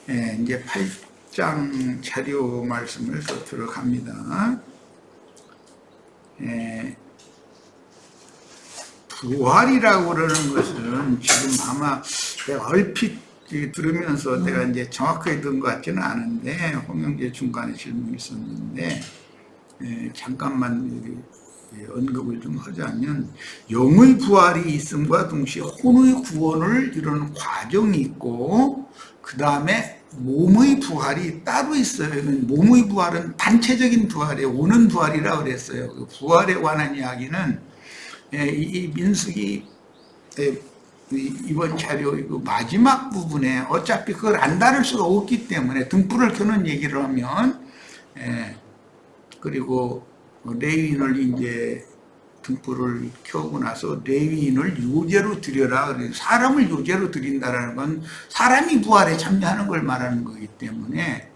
예, 이제 8장 자료 말씀을 또 들어갑니다. 예, 부활이라고 그러는 것은 지금 아마 내가 얼핏 들으면서 내가 이제 정확하게 들은 것 같지는 않은데, 홍영재 중간에 질문이 있었는데, 잠깐만 언급을 좀 하자면, 영의 부활이 있음과 동시에 혼의 구원을 이루는 과정이 있고, 그 다음에 몸의 부활이 따로 있어요. 몸의 부활은 단체적인 부활이에요. 오는 부활이라고 그랬어요. 그 부활에 관한 이야기는 이 민수기 이번 자료 마지막 부분에 어차피 그걸 안 다룰 수가 없기 때문에 등불을 켜는 얘기를 하면, 그리고 레위인을 이제 등불을 켜고 나서 레위인을 요제로 드려라. 사람을 요제로 드린다라는 건 사람이 부활에 참여하는 걸 말하는 거기 때문에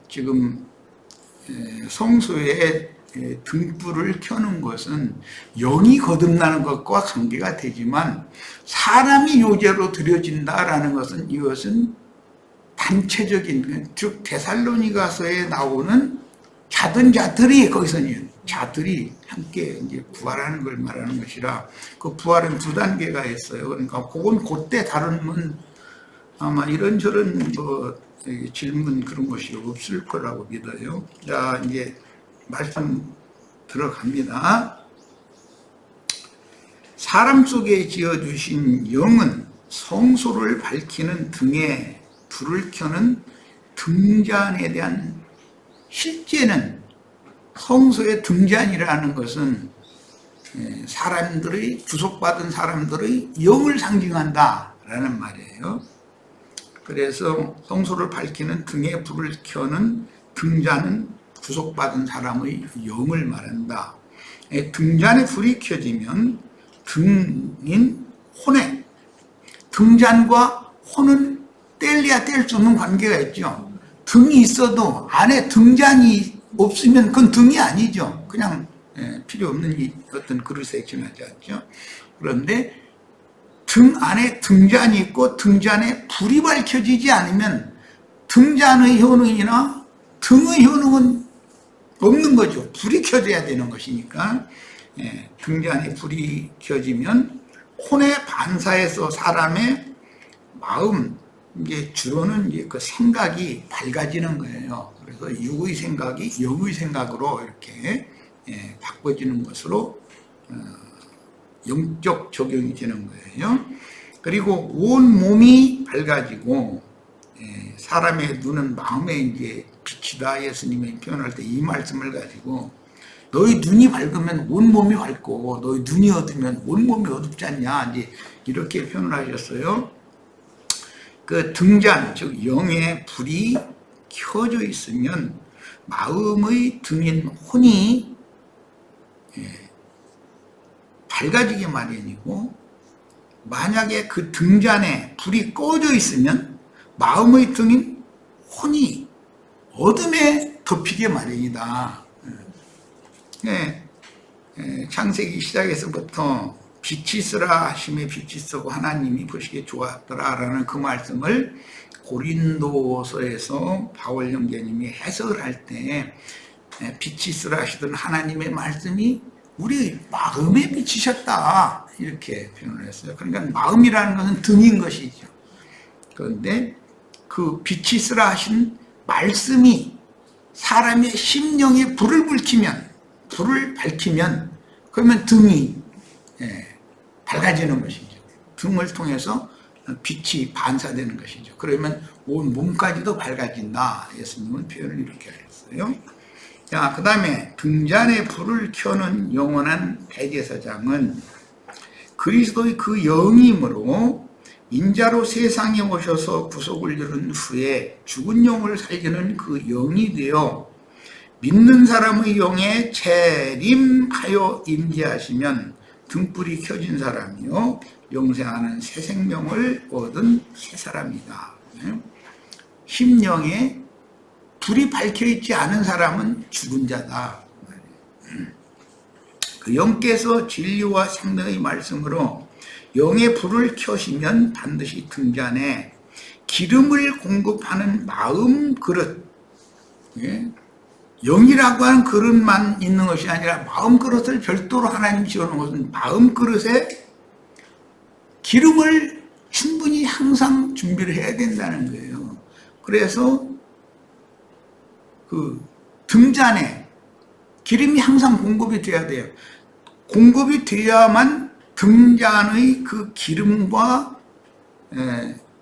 지금 성소에 등불을 켜는 것은 영이 거듭나는 것과 관계가 되지만, 사람이 요제로 드려진다라는 것은 이것은 단체적인, 즉 데살로니가서에 나오는 자들이 거기서는 자들이 함께 이제 부활하는 걸 말하는 것이라, 그 부활은 두 단계가 있어요. 그러니까 그건 그때 다루면 아마 이런저런 질문 그런 것이 없을 거라고 믿어요. 자, 이제 말씀 들어갑니다. 사람 속에 지어주신 영은 성소를 밝히는 등에 불을 켜는 등잔에 대한, 실제는 성소의 등잔이라는 것은 사람들의, 구속받은 사람들의 영을 상징한다라는 말이에요. 그래서 성소를 밝히는 등에 불을 켜는 등잔은 구속받은 사람의 영을 말한다. 등잔에 불이 켜지면 등인 혼에, 등잔과 혼은 뗄래야 뗄 수 없는 관계가 있죠. 등이 있어도 안에 등잔이 없으면 그건 등이 아니죠. 그냥 필요 없는 어떤 그릇에 지나지 않죠. 그런데 등 안에 등잔이 있고 등잔에 불이 밝혀지지 않으면 등잔의 효능이나 등의 효능은 없는 거죠. 불이 켜져야 되는 것이니까. 등잔에 불이 켜지면 혼의 반사에서 사람의 마음, 이제 주로는 이제 그 생각이 밝아지는 거예요. 그래서 육의 생각이 영의 생각으로 이렇게 바꿔지는 것으로 영적 적용이 되는 거예요. 그리고 온 몸이 밝아지고, 사람의 눈은 마음의 이제 빛이다. 예수님이 표현할 때 이 말씀을 가지고, 너희 눈이 밝으면 온 몸이 밝고 너희 눈이 어두면 온 몸이 어둡지 않냐, 이제 이렇게 표현을 하셨어요. 그 등잔, 즉 영의 불이 켜져 있으면 마음의 등인 혼이 밝아지기 마련이고, 만약에 그 등잔에 불이 꺼져 있으면 마음의 등인 혼이 어둠에 덮이게 마련이다. 창세기 시작에서부터 빛이 있으라 하심에 빛이 있었고 하나님이 보시기에 좋았더라라는 그 말씀을 고린도서에서 바울 형제님이 해석을 할 때, 빛이 있으라 하시던 하나님의 말씀이 우리 마음에 비치셨다, 이렇게 표현을 했어요. 그러니까 마음이라는 것은 등인 것이죠. 그런데 그 빛이 있으라 하신 말씀이 사람의 심령에 불을 밝히면 그러면 등이 밝아지는 것이죠. 등을 통해서 빛이 반사되는 것이죠. 그러면 온 몸까지도 밝아진다. 예수님은 표현을 이렇게 하셨어요. 자, 그 다음에 등잔에 불을 켜는 영원한 대제사장은 그리스도의 그 영이므로 인자로 세상에 오셔서 구속을 이룬 후에 죽은 영을 살리는 그 영이 되어 믿는 사람의 영에 재림하여 임재하시면 등불이 켜진 사람이요 영생하는 새 생명을 얻은 새 사람이다. 심령에 불이 밝혀있지 않은 사람은 죽은 자다. 그 영께서 진리와 생명의 말씀으로 영의 불을 켜시면 반드시 등잔에 기름을 공급하는 마음 그릇, 예? 영이라고 하는 그릇만 있는 것이 아니라 마음 그릇을 별도로 하나님이 지어놓은 것은 마음 그릇에 기름을 충분히 항상 준비를 해야 된다는 거예요. 그래서 그 등잔에 기름이 항상 공급이 돼야 돼요. 공급이 돼야만 등잔의 그 기름과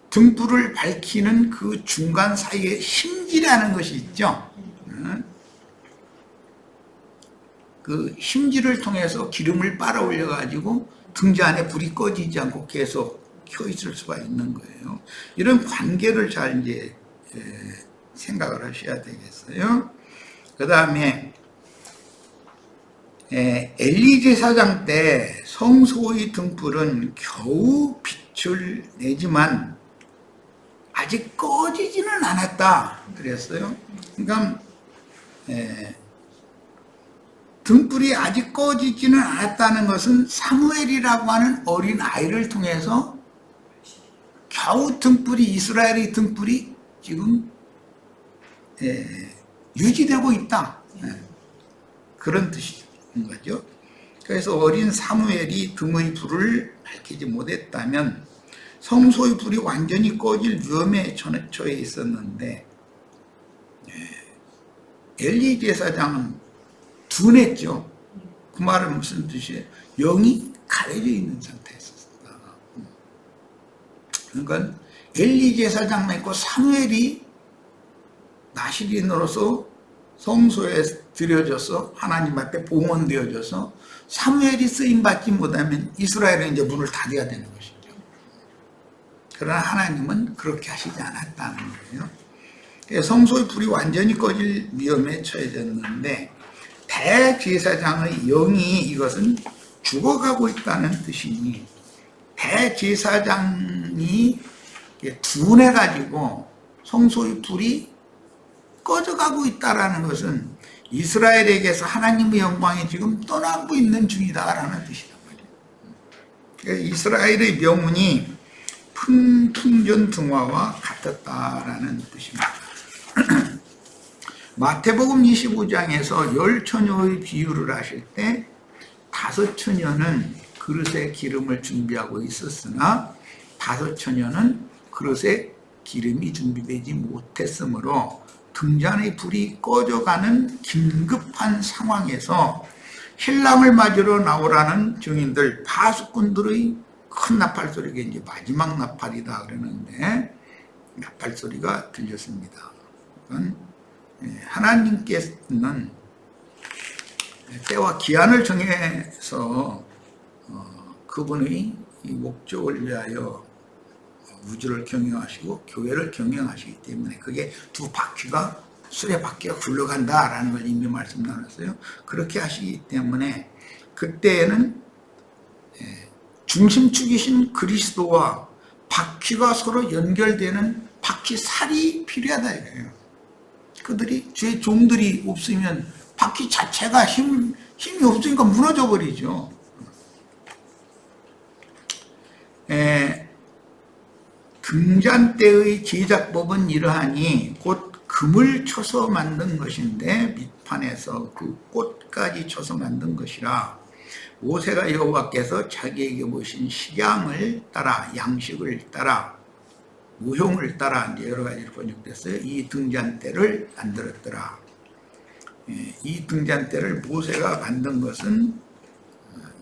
등불을 밝히는 그 중간 사이에 심지라는 것이 있죠. 그 심지를 통해서 기름을 빨아 올려 가지고 등잔에 불이 꺼지지 않고 계속 켜 있을 수가 있는 거예요. 이런 관계를 잘 이제 생각을 하셔야 되겠어요. 그 다음에 엘리 제사장 때 성소의 등불은 겨우 빛을 내지만 아직 꺼지지는 않았다 그랬어요. 그러니까 등불이 아직 꺼지지는 않았다는 것은 사무엘이라고 하는 어린 아이를 통해서 겨우 등불이, 이스라엘의 등불이 지금 유지되고 있다, 그런 뜻인 거죠. 그래서 어린 사무엘이 등의 불을 밝히지 못했다면 성소의 불이 완전히 꺼질 위험에 처해 있었는데, 엘리 제사장은 둔했죠. 그 말은 무슨 뜻이에요? 영이 가려져 있는 상태였었다. 그러니까 엘리 제사장만 있고 사무엘이 나시린으로서 성소에 들여져서 하나님 앞에 봉헌되어져서 사무엘이 쓰임받지 못하면 이스라엘은 이제 문을 닫아야 되는 것이죠. 그러나 하나님은 그렇게 하시지 않았다는 거예요. 성소의 불이 완전히 꺼질 위험에 처해졌는데 대제사장의 영이 이것은 죽어가고 있다는 뜻이니, 대제사장이 둔해가지고 성소의 불이 꺼져가고 있다는 것은 이스라엘에게서 하나님의 영광이 지금 떠나고 있는 중이다라는 뜻이란 말이에요. 이스라엘의 명운이 풍전 등화와 같았다라는 뜻입니다. 마태복음 25장에서 10처녀의 비유를 하실 때 5처녀는 그릇에 기름을 준비하고 있었으나 5처녀는 그릇에 기름이 준비되지 못했으므로 등잔의 불이 꺼져가는 긴급한 상황에서 신랑을 맞으러 나오라는 증인들, 파수꾼들의 큰 나팔 소리가 이제 마지막 나팔이다 그러는데 나팔 소리가 들렸습니다. 하나님께서는 때와 기한을 정해서 그분의 목적을 위하여 우주를 경영하시고 교회를 경영하시기 때문에 그게 두 바퀴가 수레바퀴가 굴러간다라는 걸 이미 말씀 나눴어요. 그렇게 하시기 때문에 그때에는 중심축이신 그리스도와 바퀴가 서로 연결되는 바퀴살이 필요하다 이거예요. 그들이 주의 종들이 없으면 바퀴 자체가 힘이 없으니까 무너져 버리죠. 등잔대의 제작법은 이러하니 곧 금을 쳐서 만든 것인데 밑판에서 그 꽃까지 쳐서 만든 것이라 모세가 여호와께서 자기에게 보신 식양을 따라 양식을 따라 무형을 따라 이제 여러 가지로 번역됐어요. 이 등잔대를 만들었더라. 이 등잔대를 모세가 만든 것은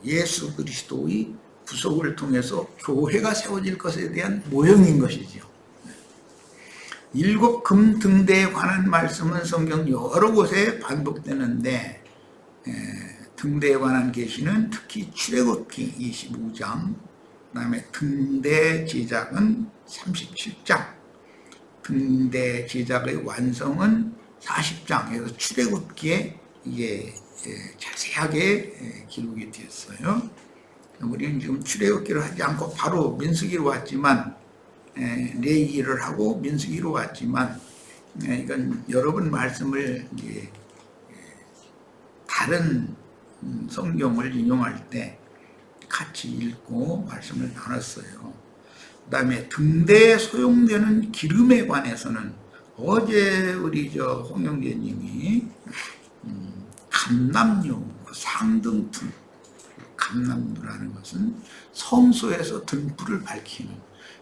예수 그리스도의 구속을 통해서 교회가 세워질 것에 대한 모형인 것이죠. 7 금 등대에 관한 말씀은 성경 여러 곳에 반복되는데 등대에 관한 계시는 특히 출애굽기 25장, 그 다음에 등대 제작은 37장, 등대 제작의 완성은 40장, 그래서 출애굽기에 이게 자세하게 기록이 되었어요. 우리는 지금 출애굽기를 하지 않고 바로 민수기로 왔지만, 레위기를 하고 민수기로 왔지만, 이건 여러 번 말씀을 이제 다른 성경을 인용할 때 같이 읽고 말씀을 나눴어요. 그다음에 등대에 소용되는 기름에 관해서는 어제 우리 홍영재님이 감람유, 그 상등품, 감람유라는 것은 성소에서 등불을 밝히는,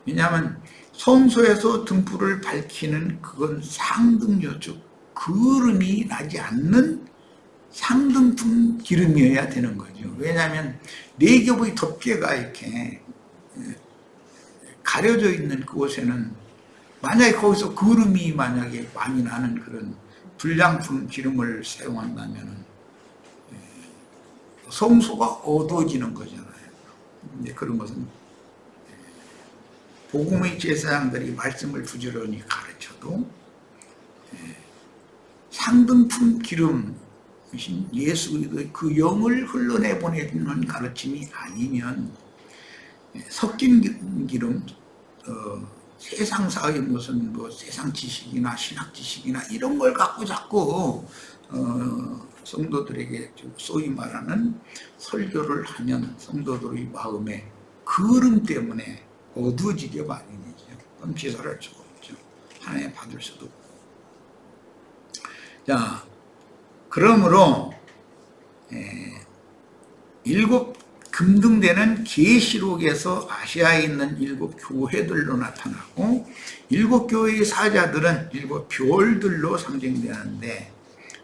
왜냐하면 성소에서 등불을 밝히는 그건 상등유, 즉 그름이 나지 않는 상등품 기름이어야 되는 거죠. 왜냐하면 네 겹의 덮개가 이렇게 가려져 있는 그곳에는 만약에 거기서 그름이 만약에 많이 나는 그런 불량품 기름을 사용한다면 성소가 어두워지는 거잖아요. 근데 그런 것은 복음의 제사장들이 말씀을 부지런히 가르쳐도 상등품 기름, 예수 그리스도의 그 영을 흘러내보내는 가르침이 아니면 섞인 기름, 세상사의 무슨 세상 지식이나 신학 지식이나 이런 걸 갖고 자꾸 성도들에게 소위 말하는 설교를 하면 성도들의 마음에 그름 때문에 어두워지게 마련이죠. 그럼 제사를 할 수가 없죠. 하나님 받을 수도 없고. 자, 그러므로 일곱 금등대는 계시록에서 아시아에 있는 일곱 교회들로 나타나고, 일곱 교회의 사자들은 일곱 별들로 상징되는데,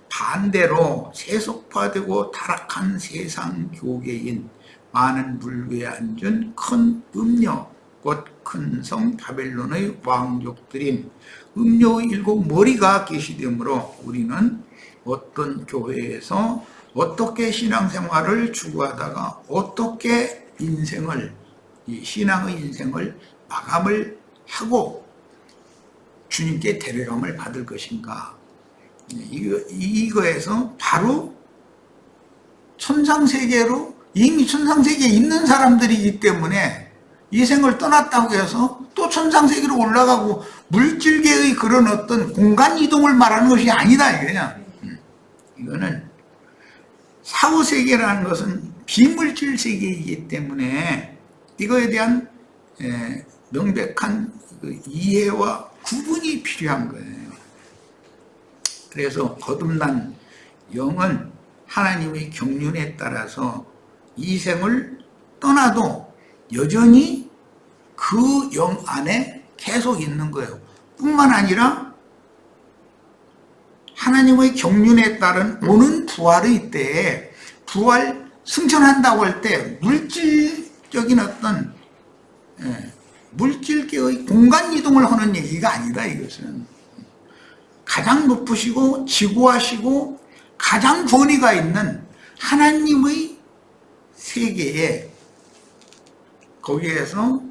반대로 세속화되고 타락한 세상 교계인 많은 물 위에 앉은 큰 음녀, 곧 큰 성 바벨론의 왕족들인 음녀의 일곱 머리가 계시되므로 우리는 어떤 교회에서 어떻게 신앙생활을 추구하다가 어떻게 신앙의 인생을 마감을 하고 주님께 데려감을 받을 것인가, 이거에서 바로 천상세계로, 이미 천상세계에 있는 사람들이기 때문에 이 생을 떠났다고 해서 또 천상세계로 올라가고 물질계의 그런 어떤 공간 이동을 말하는 것이 아니다 이거냐. 이거는 사후세계라는 것은 비물질 세계이기 때문에 이거에 대한 명백한 이해와 구분이 필요한 거예요. 그래서 거듭난 영은 하나님의 경륜에 따라서 이 생을 떠나도 여전히 그 영 안에 계속 있는 거예요. 뿐만 아니라 하나님의 경륜에 따른 오는 부활의 때에 부활 승천한다고 할 때 물질적인 어떤 물질계의 공간 이동을 하는 얘기가 아니다. 이것은 가장 높으시고 지고하시고 가장 권위가 있는 하나님의 세계에, 거기에서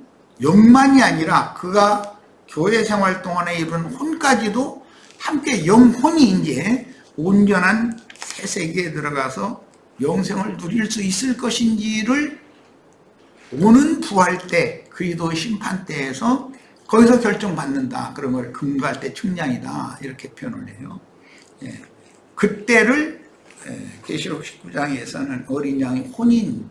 영만이 아니라 그가 교회 생활 동안에 이룬 혼까지도 함께 영혼이 이제 온전한 새 세계에 들어가서 영생을 누릴 수 있을 것인지를 오는 부활 때, 그리스도의 심판 때에서 거기서 결정받는다. 그런 걸 금갈 때 측량이다. 이렇게 표현을 해요. 그때를 계시록 19장에서는 어린 양의 혼인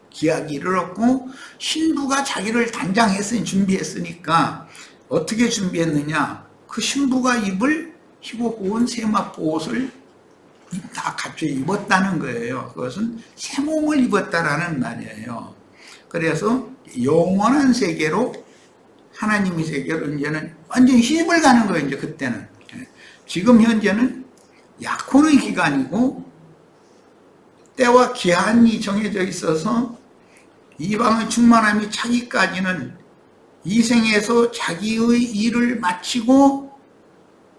기약이 이르렀고, 신부가 자기를 단장했으니, 준비했으니까 어떻게 준비했느냐, 그 신부가 입을 희고 고운 세마포 옷을 다 갖춰 입었다는 거예요. 그것은 새 몸을 입었다라는 말이에요. 그래서 영원한 세계로, 하나님의 세계로 이제는 완전히 힘을 가는 거예요. 이제 그때는. 지금 현재는 약혼의 기간이고 때와 기한이 정해져 있어서 이방의 충만함이 차기까지는 이 생에서 자기의 일을 마치고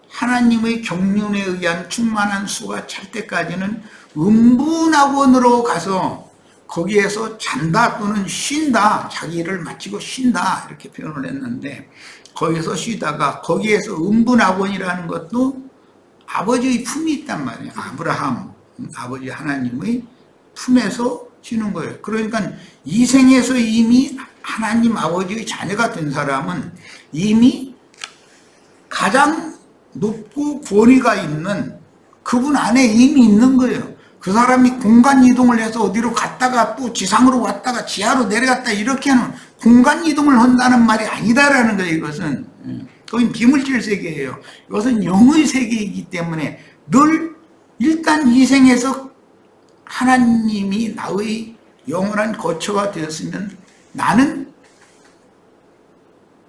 하나님의 경륜에 의한 충만한 수가 찰 때까지는 음부낙원으로 가서 거기에서 잔다 또는 쉰다, 자기 일을 마치고 쉰다 이렇게 표현을 했는데, 거기서 쉬다가 거기에서 음부낙원이라는 것도 아버지의 품이 있단 말이에요. 아브라함, 아버지 하나님의 품에서 쉬는 거예요. 그러니까 이 생에서 이미 하나님 아버지의 자녀가 된 사람은 이미 가장 높고 권위가 있는 그분 안에 이미 있는 거예요. 그 사람이 공간 이동을 해서 어디로 갔다가 또 지상으로 왔다가 지하로 내려갔다 이렇게 하는 공간 이동을 한다는 말이 아니다라는 거예요. 이것은 거긴 비물질 세계예요. 이것은 영의 세계이기 때문에 늘 일단 이 생에서 하나님이 나의 영원한 거처가 되었으면 나는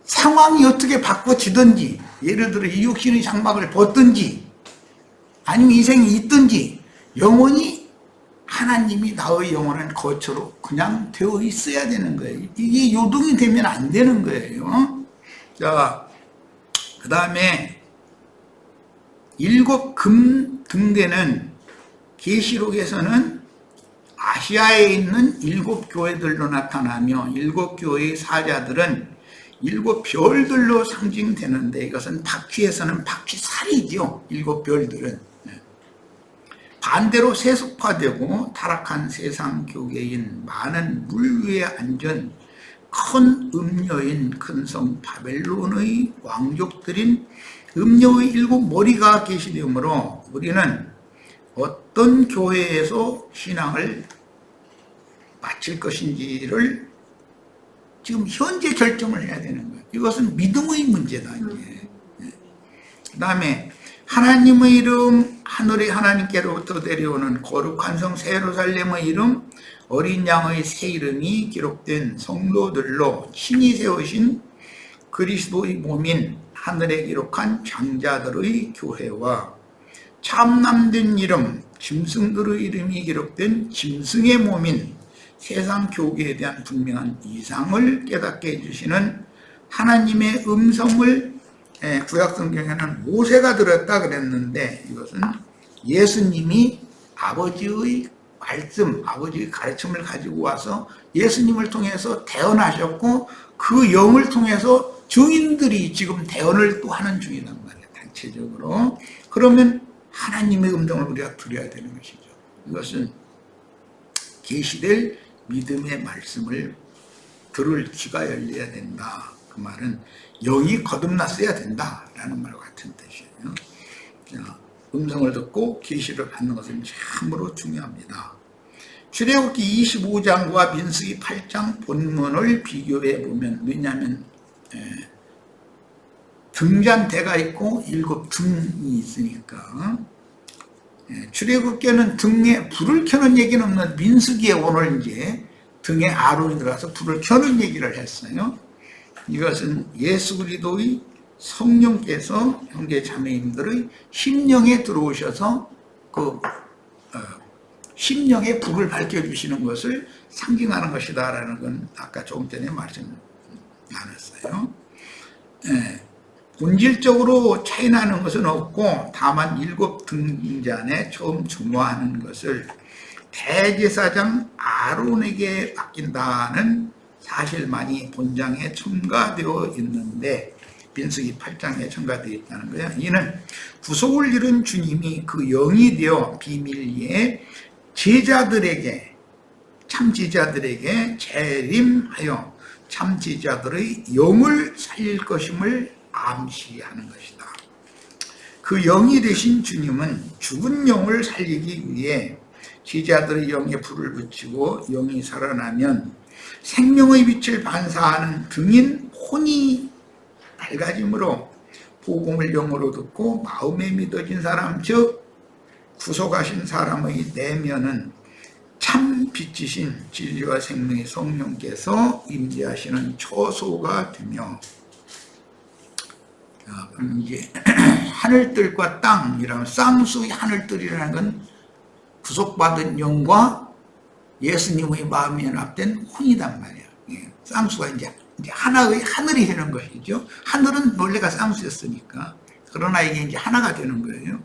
상황이 어떻게 바꿔지든지, 예를 들어 이 육신의 장막을 벗든지 아니면 이 생이 있든지 영원히 하나님이 나의 영원한 거처로 그냥 되어 있어야 되는 거예요. 이게 요동이 되면 안 되는 거예요. 자, 그 다음에 일곱 금 등대는 계시록에서는 아시아에 있는 일곱 교회들로 나타나며 일곱 교회의 사자들은 일곱 별들로 상징되는데, 이것은 바퀴에서는 바퀴살이죠. 일곱 별들은. 반대로 세속화되고 타락한 세상 교계인 많은 물 위에 앉은 큰 음녀인 큰 성 바벨론의 왕족들인 음녀의 일곱 머리가 계시되므로 우리는 어떤 교회에서 신앙을 마칠 것인지를 지금 현재 결정을 해야 되는 거예요. 이것은 믿음의 문제다. 그 다음에 하나님의 이름, 하늘의 하나님께로부터 내려오는 거룩한 성 예루살렘의 이름, 어린 양의 새 이름이 기록된 성도들로 신이 세우신 그리스도의 몸인 하늘에 기록한 장자들의 교회와 참남된 이름, 짐승들의 이름이 기록된 짐승의 몸인 세상 교계에 대한 분명한 이상을 깨닫게 해주시는 하나님의 음성을 구약성경에는 모세가 들었다 그랬는데, 이것은 예수님이 아버지의 말씀, 아버지의 가르침을 가지고 와서 예수님을 통해서 대언하셨고 그 영을 통해서 증인들이 지금 대언을 또 하는 중이란 말이에요. 단체적으로. 그러면 하나님의 음성을 우리가 들어야 되는 것이죠. 이것은 계시될 믿음의 말씀을 들을 귀가 열려야 된다. 그 말은 영이 거듭났어야 된다라는 말과 같은 뜻이에요. 음성을 듣고 계시를 받는 것은 참으로 중요합니다. 출애굽기 25장과 민수기 8장 본문을 비교해 보면, 왜냐하면 등잔대가 있고 일곱 등이 있으니까, 출애굽기에는 등에 불을 켜는 얘기는 없는 민수기에 오늘 이제 등에 아론이 들어가서 불을 켜는 얘기를 했어요. 이것은 예수 그리스도의 성령께서 형제 자매님들의 심령에 들어오셔서 그 심령에 불을 밝혀주시는 것을 상징하는 것이다라는 건 아까 조금 전에 말씀 나눴어요. 본질적으로 차이나는 것은 없고, 다만 일곱 등잔에 처음 중화하는 것을 대제사장 아론에게 맡긴다는 사실만이 본장에 첨가되어 있는데, 민수기 8장에 첨가되어 있다는 거예요. 이는 구속을 이룬 주님이 그 영이 되어 비밀리에 제자들에게, 참제자들에게 재림하여 참제자들의 영을 살릴 것임을 암시하는 것이다. 그 영이 되신 주님은 죽은 영을 살리기 위해 제자들의 영에 불을 붙이고 영이 살아나면 생명의 빛을 반사하는 등인 혼이 밝아짐으로 복음을 영으로 듣고 마음에 믿어진 사람, 즉 구속하신 사람의 내면은 참 빛이신 진리와 생명의 성령께서 임재하시는 처소가 되며, 그럼 이제 하늘들과 땅이라면 쌍수의 하늘들이라는 건 구속받은 영과 예수님의 마음이 연합된 혼이단 말이에요. 쌍수가 이제 하나의 하늘이 되는 것이죠. 하늘은 원래가 쌍수였으니까. 그러나 이게 이제 하나가 되는 거예요.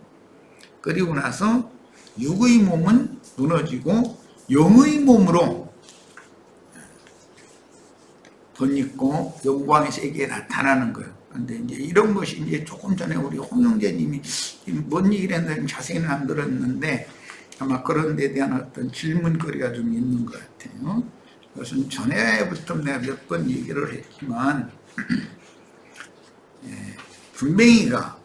그리고 나서 육의 몸은 무너지고 영의 몸으로 덧입고 영광의 세계에 나타나는 거예요. 그런데 이제 이런 것이 이제 조금 전에 우리 홍영재님이 뭔 얘기를 했는지 자세히는 안 들었는데, 아마 그런 데 대한 어떤 질문거리가 좀 있는 것 같아요. 그것은 전에부터 내가 몇 번 얘기를 했지만, 분명히가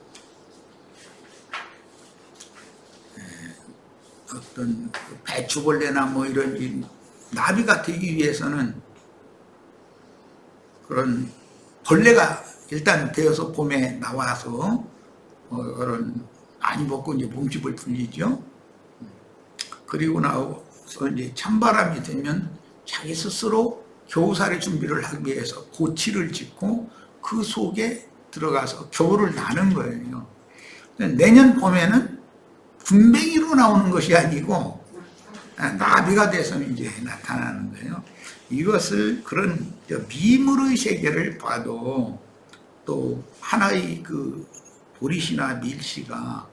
어떤 배추벌레나 뭐 이런 나비가 되기 위해서는 그런 벌레가 일단 되어서 봄에 나와서 그런 많이 먹고 이제 몸집을 불리죠. 그리고 나서 이제 찬바람이 되면 자기 스스로 겨우살이 준비를 하기 위해서 고치를 짓고 그 속에 들어가서 겨울을 나는 거예요. 내년 봄에는 군뱅이로 나오는 것이 아니고 나비가 돼서 이제 나타나는 거예요. 이것을 그런 미물의 세계를 봐도 또 하나의 그 보리씨나 밀씨가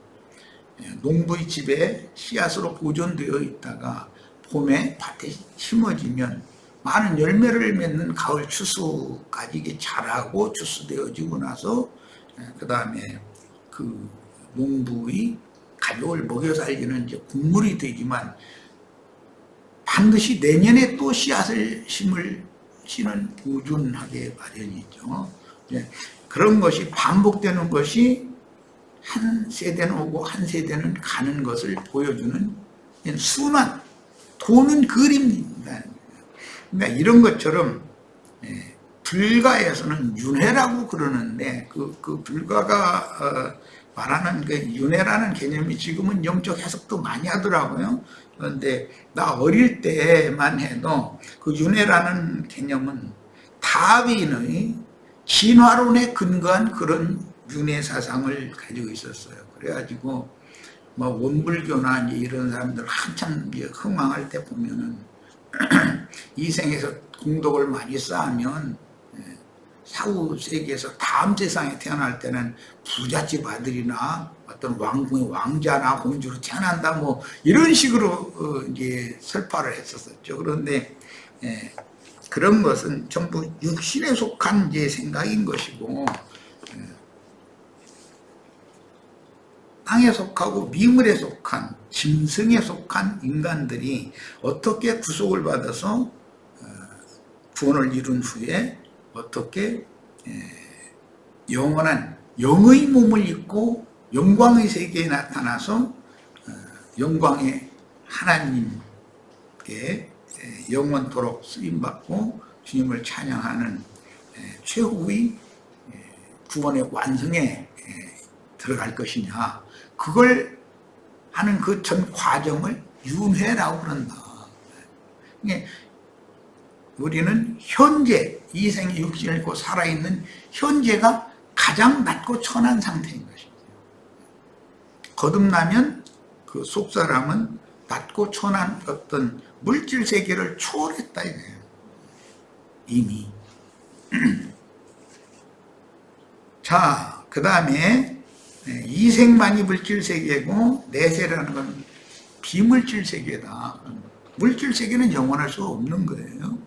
농부의 집에 씨앗으로 보존되어 있다가 봄에 밭에 심어지면 많은 열매를 맺는 가을 추수까지 이게 자라고 추수되어지고 나서 그 다음에 그 농부의 가족을 먹여 살리는 이제 곡물이 되지만 반드시 내년에 또 씨앗을 씨는 보존하게 마련이죠. 그런 것이 반복되는 것이 한 세대는 오고 한 세대는 가는 것을 보여주는 순환, 도는 그림입니다. 그러니까 이런 것처럼 불가에서는 윤회라고 그러는데 그 불가가 말하는 그 윤회라는 개념이 지금은 영적 해석도 많이 하더라고요. 그런데 나 어릴 때만 해도 그 윤회라는 개념은 다윈의 진화론에 근거한 그런 윤회 사상을 가지고 있었어요. 그래가지고 뭐 원불교나 이제 이런 사람들 한참 이제 흥망할 때 보면은 이 생에서 공덕을 많이 쌓으면 사후 세계에서 다음 세상에 태어날 때는 부잣집 아들이나 어떤 왕궁의 왕자나 공주로 태어난다 뭐 이런 식으로 이제 설파를 했었었죠. 그런데 그런 것은 전부 육신에 속한 이제 생각인 것이고 땅에 속하고 미물에 속한 짐승에 속한 인간들이 어떻게 구속을 받아서 구원을 이룬 후에 어떻게 영원한 영의 몸을 입고 영광의 세계에 나타나서 영광의 하나님께 영원토록 쓰임받고 주님을 찬양하는 최후의 구원의 완성에 들어갈 것이냐, 그걸 하는 그 전 과정을 윤회라고 그런다. 우리는 현재 이 생의 육신을 입고 살아있는 현재가 가장 낮고 천한 상태인 것입니다. 거듭나면 그 속사람은 낮고 천한 어떤 물질 세계를 초월했다 이거예요. 이미. 자, 그 다음에 이생만이 물질 세계고 내세라는 건 비물질 세계다. 물질 세계는 영원할 수 없는 거예요.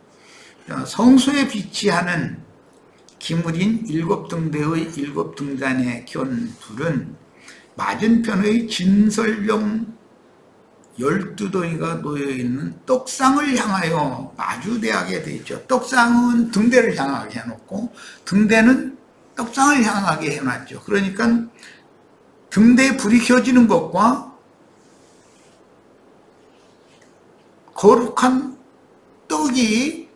성소에 비치하는 기물인 7등대의 7등잔의 견불은 맞은편의 진설병 12동이가 놓여있는 떡상을 향하여 마주대하게 되어 있죠. 떡상은 등대를 향하게 해놓고 등대는 떡상을 향하게 해놨죠. 그러니까 등대에 불이 켜지는 것과 거룩한 떡이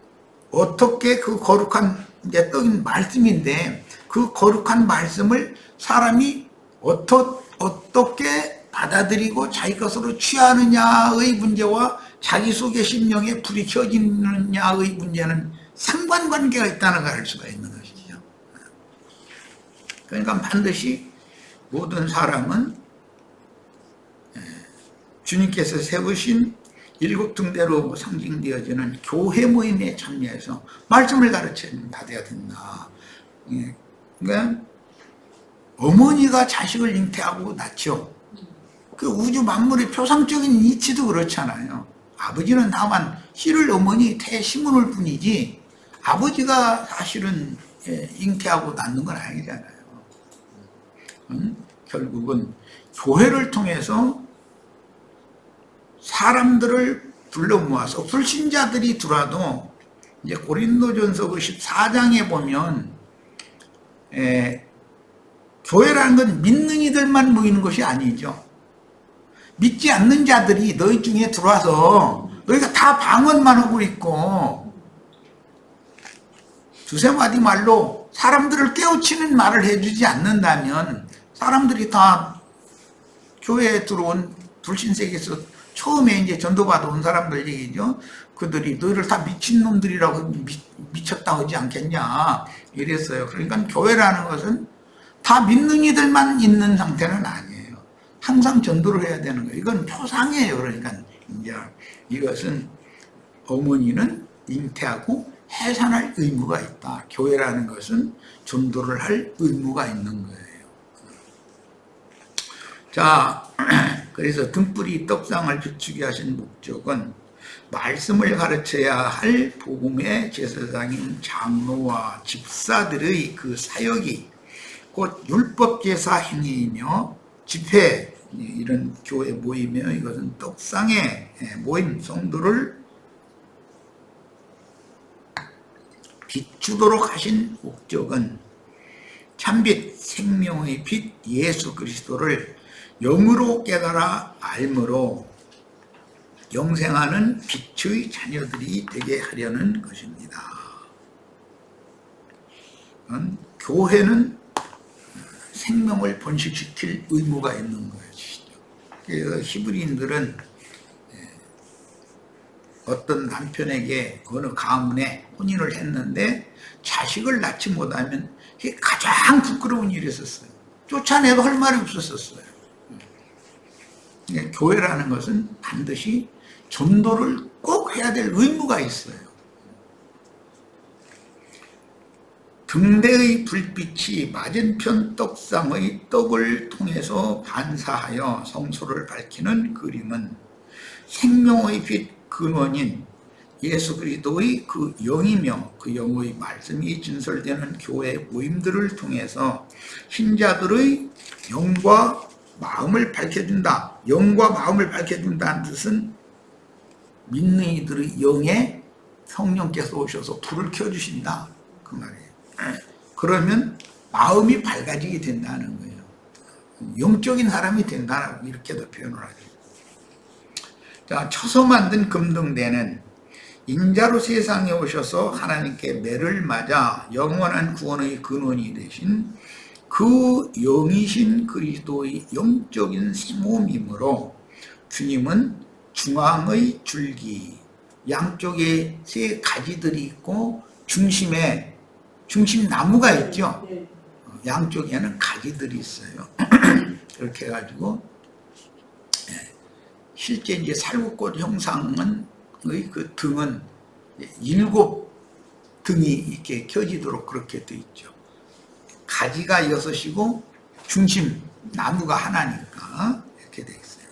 어떻게 그 거룩한 이제 떡인 말씀인데 그 거룩한 말씀을 사람이 어떻게 받아들이고 자기 것으로 취하느냐의 문제와 자기 속의 심령에 불이 켜지느냐의 문제는 상관관계가 있다는 걸 알 수가 있는 것이죠. 그러니까 반드시 모든 사람은 주님께서 세우신 7등대로 상징되어지는 교회 모임에 참여해서 말씀을 가르치는 받아야 된다. 그러니까 어머니가 자식을 잉태하고 낳죠. 그 우주 만물의 표상적인 이치도 그렇잖아요. 아버지는 다만 씨를 어머니 태 심을 뿐이지 아버지가 사실은 잉태하고 낳는 건 아니잖아요. 결국은 교회를 통해서 사람들을 불러 모아서 불신자들이 들어와도 이제 고린도전서 14장에 보면 교회라는 건 믿는 이들만 모이는 것이 아니죠. 믿지 않는 자들이 너희 중에 들어와서 너희가 다 방언만 하고 있고 두세 마디 말로 사람들을 깨우치는 말을 해주지 않는다면 사람들이 다 교회에 들어온 불신세계에서 처음에 이제 전도받아 온 사람들 얘기죠. 그들이 너희를 다 미친놈들이라고 미쳤다 하지 않겠냐 이랬어요. 그러니까 교회라는 것은 다 믿는 이들만 있는 상태는 아니에요. 항상 전도를 해야 되는 거예요. 이건 표상이에요. 그러니까 이제 이것은 어머니는 잉태하고 해산할 의무가 있다. 교회라는 것은 전도를 할 의무가 있는 거예요. 자, 그래서 등불이 떡상을 비추게 하신 목적은 말씀을 가르쳐야 할 복음의 제사장인 장로와 집사들의 그 사역이 곧 율법 제사 행위이며 집회 이런 교회 모임이며 이것은 떡상의 모임 성도를 비추도록 하신 목적은 참빛 생명의 빛 예수 그리스도를 영으로 깨달아 알므로 영생하는 빛의 자녀들이 되게 하려는 것입니다. 교회는 생명을 번식시킬 의무가 있는 것이죠. 그래서 히브리인들은 어떤 남편에게 어느 가문에 혼인을 했는데 자식을 낳지 못하면 그게 가장 부끄러운 일이었어요. 쫓아내도 할 말이 없었어요. 교회라는 것은 반드시 전도를 꼭 해야 될 의무가 있어요. 등대의 불빛이 맞은편 떡상의 떡을 통해서 반사하여 성소를 밝히는 그림은 생명의 빛 근원인 예수 그리스도의 그 영이며 그 영의 말씀이 진설되는 교회 모임들을 통해서 신자들의 영과 마음을 밝혀준다. 영과 마음을 밝혀준다는 뜻은 믿는 이들의 영에 성령께서 오셔서 불을 켜주신다. 그 말이에요. 그러면 마음이 밝아지게 된다는 거예요. 영적인 사람이 된다라고 이렇게도 표현을 하죠. 자, 쳐서 만든 금등대는 인자로 세상에 오셔서 하나님께 매를 맞아 영원한 구원의 근원이 되신 그 영이신 그리스도의 영적인 생몸이므로 주님은 중앙의 줄기, 양쪽에 세 가지들이 있고 중심에 중심나무가 있죠. 양쪽에는 가지들이 있어요. 그렇게 해가지고 실제 이제 살구꽃 형상의 그 등은 7 등이 이렇게 켜지도록 그렇게 되어 있죠. 가지가 6이고 중심 나무가 하나니까 이렇게 되어 있어요.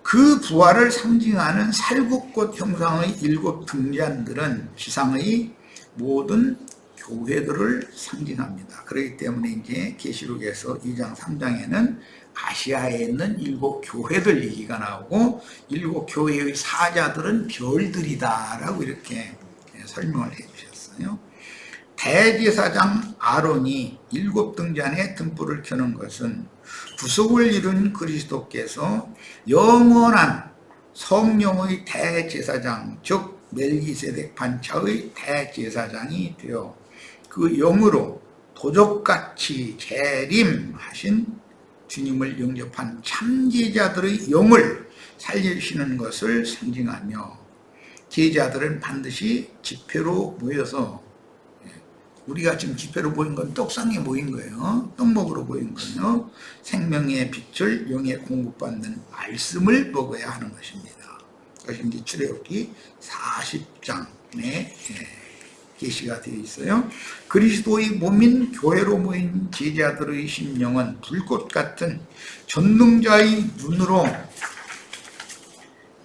그 부활을 상징하는 살구꽃 형상의 7 등잔들은 지상의 모든 교회들을 상징합니다. 그렇기 때문에 이제 계시록에서 2장 3장에는 아시아에 있는 7 교회들 얘기가 나오고 7 교회의 사자들은 별들이다라고 이렇게 설명을 해 주셨어요. 대제사장 아론이 7 등잔에 등불을 켜는 것은 구속을 이룬 그리스도께서 영원한 성령의 대제사장, 즉 멜기세덱 반차의 대제사장이 되어 그 영으로 도적같이 재림하신 주님을 영접한 참제자들의 영을 살리시는 것을 상징하며 제자들은 반드시 집회로 모여서, 우리가 지금 집회로 모인 건 떡상에 모인 거예요. 떡 먹으러 모인 거예요. 생명의 빛을 영에 공급받는 말씀을 먹어야 하는 것입니다. 그것이 이제 출애굽기 40장에 게시가 되어 있어요. 그리스도의 몸인 교회로 모인 제자들의 심령은 불꽃 같은 전능자의 눈으로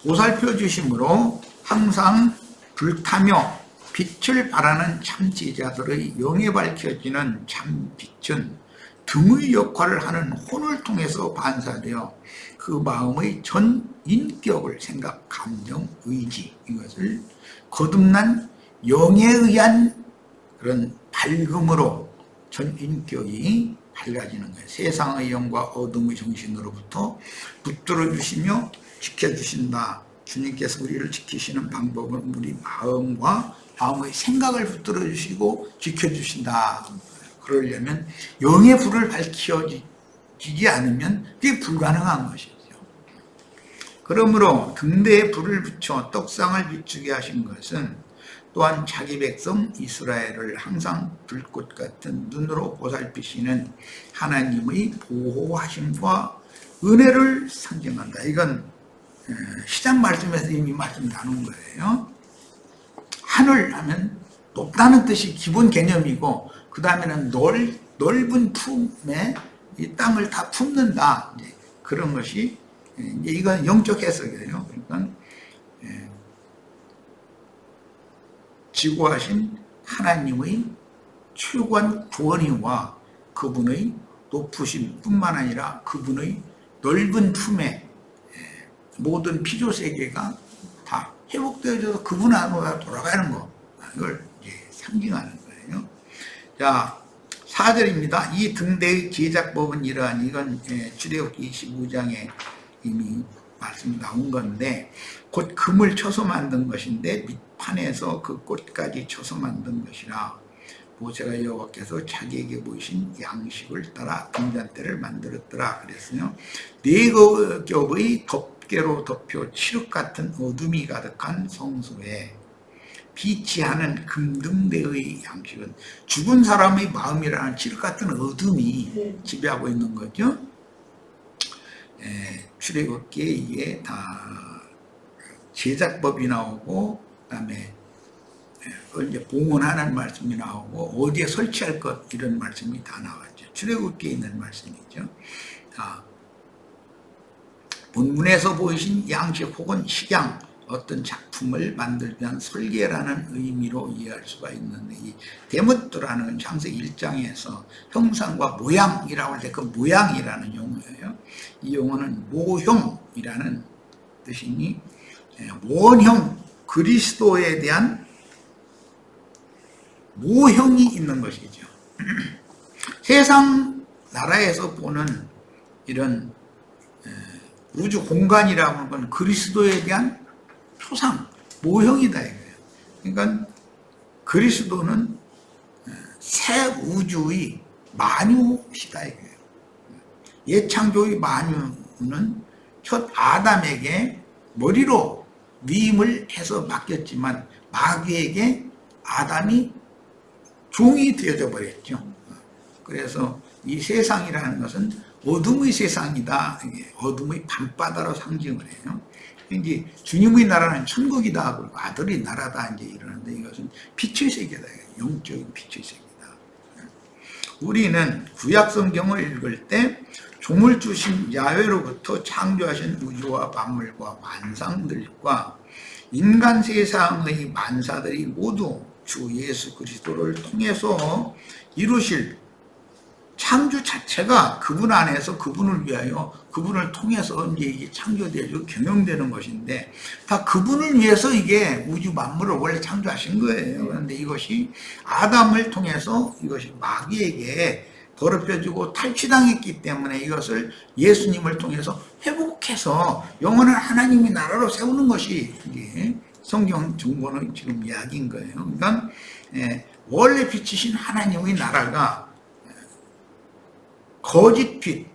보살펴 주심으로 항상 불타며 빛을 발하는 참 제자들의 영에 밝혀지는 참 빛은 등의 역할을 하는 혼을 통해서 반사되어 그 마음의 전 인격을 생각, 감정, 의지, 이것을 거듭난 영에 의한 그런 밝음으로 전 인격이 밝아지는 거예요. 세상의 영과 어둠의 정신으로부터 붙들어 주시며 지켜주신다. 주님께서 우리를 지키시는 방법은 우리 마음과 마음의 생각을 붙들어 주시고 지켜주신다. 그러려면 영의 불을 밝혀지지 않으면 그게 불가능한 것이죠. 그러므로 등대에 불을 붙여 떡상을 비추게 하신 것은 또한 자기 백성 이스라엘을 항상 불꽃 같은 눈으로 보살피시는 하나님의 보호하심과 은혜를 상징한다. 이건 시작 말씀에서 이미 말씀 나눈 거예요. 하늘 하면 높다는 뜻이 기본 개념이고, 그 다음에는 넓은 품에 이 땅을 다 품는다. 이제 그런 것이, 이제 이건 영적 해석이에요. 그러니까 지구하신 하나님의 최고한 권위와 그분의 높으심 뿐만 아니라 그분의 넓은 품에 모든 필요세계가 다 회복되어져서 그분 안으로 돌아가는 거, 이걸 이제 상징하는 거예요. 자, 4절입니다. 이 등대의 제작법은 이러한, 이건 출애굽기 25장에 이미 말씀이 나온 건데, 곧 금을 쳐서 만든 것인데 밑판에서 그 꽃까지 쳐서 만든 것이라. 모세가 여호와께서 자기에게 보이신 양식을 따라 등잔대를 만들었더라. 그랬어요. 네 겹의 덮개로 덮여 칠흑 같은 어둠이 가득한 성소에 빛이 하는 금등대의 양식은 죽은 사람의 마음이라는 칠흑 같은 어둠이 지배하고 있는 거죠. 출애굽기에 이게 다 제작법이 나오고, 그다음에 이제 봉헌하는 말씀이 나오고, 어디에 설치할 것, 이런 말씀이 다 나왔죠. 출애굽기에 있는 말씀이죠. 본문에서 보이신 양식 혹은 식양, 어떤 작품을 만들기 위한 설계라는 의미로 이해할 수가 있는데, 이 데모트라는 창세기 1장에서 형상과 모양이라고 할 때 그 모양이라는 용어예요. 이 용어는 모형이라는 뜻이니 모형, 그리스도에 대한 모형이 있는 것이죠. 세상 나라에서 보는 이런 우주 공간이라고 하는 건 그리스도에 대한 초상, 모형이다 이거예요. 그러니까 그리스도는 새 우주의 만유시다 이거예요. 옛 창조의 만유는 첫 아담에게 머리로 위임을 해서 맡겼지만 마귀에게 아담이 종이 되어져 버렸죠. 그래서 이 세상이라는 것은 어둠의 세상이다. 어둠의 밤바다로 상징을 해요. 이제 주님의 나라는 천국이다. 그리고 아들의 나라다. 이제 이러는데 이것은 빛의 세계다. 영적인 빛의 세계다. 우리는 구약 성경을 읽을 때 종을 주신 야훼로부터 창조하신 우주와 만물과 만상들과 인간 세상의 만사들이 모두 주 예수 그리스도를 통해서 이루실 창조 자체가 그분 안에서 그분을 위하여 그분을 통해서 이제 이게 창조되고 경영되는 것인데, 다 그분을 위해서 이게 우주 만물을 원래 창조하신 거예요. 그런데 이것이 아담을 통해서 이것이 마귀에게 더럽혀지고 탈취당했기 때문에 이것을 예수님을 통해서 회복해서 영원한 하나님의 나라로 세우는 것이 이게 성경 중보는 지금 이야기인 거예요. 그러니까 원래 빛이신 하나님의 나라가 거짓 빛,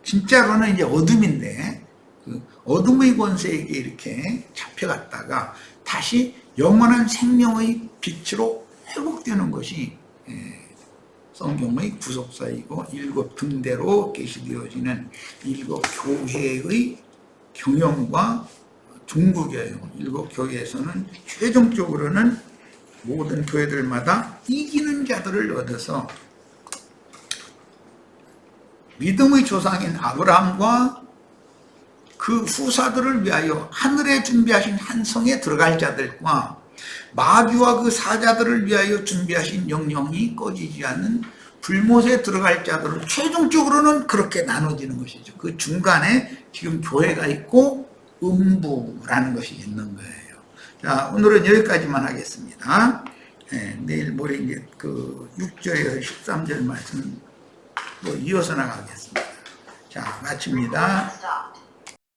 진짜로는 이제 어둠인데 그 어둠의 권세에게 이렇게 잡혀갔다가 다시 영원한 생명의 빛으로 회복되는 것이 성경의 구속사이고 일곱 등대로 계시되어지는 일곱 교회의 경영과 종국이에요. 일곱 교회에서는 최종적으로는 모든 교회들마다 이기는 자들을 얻어서 믿음의 조상인 아브라함과 그 후사들을 위하여 하늘에 준비하신 한 성에 들어갈 자들과 마귀와 그 사자들을 위하여 준비하신 영영이 꺼지지 않는 불못에 들어갈 자들을 최종적으로는 그렇게 나눠지는 것이죠. 그 중간에 지금 교회가 있고 음부라는 것이 있는 거예요. 자, 오늘은 여기까지만 하겠습니다. 내일 모레 이제 그 6절에서 13절 말씀 또 이어서 나가겠습니다. 자, 마칩니다.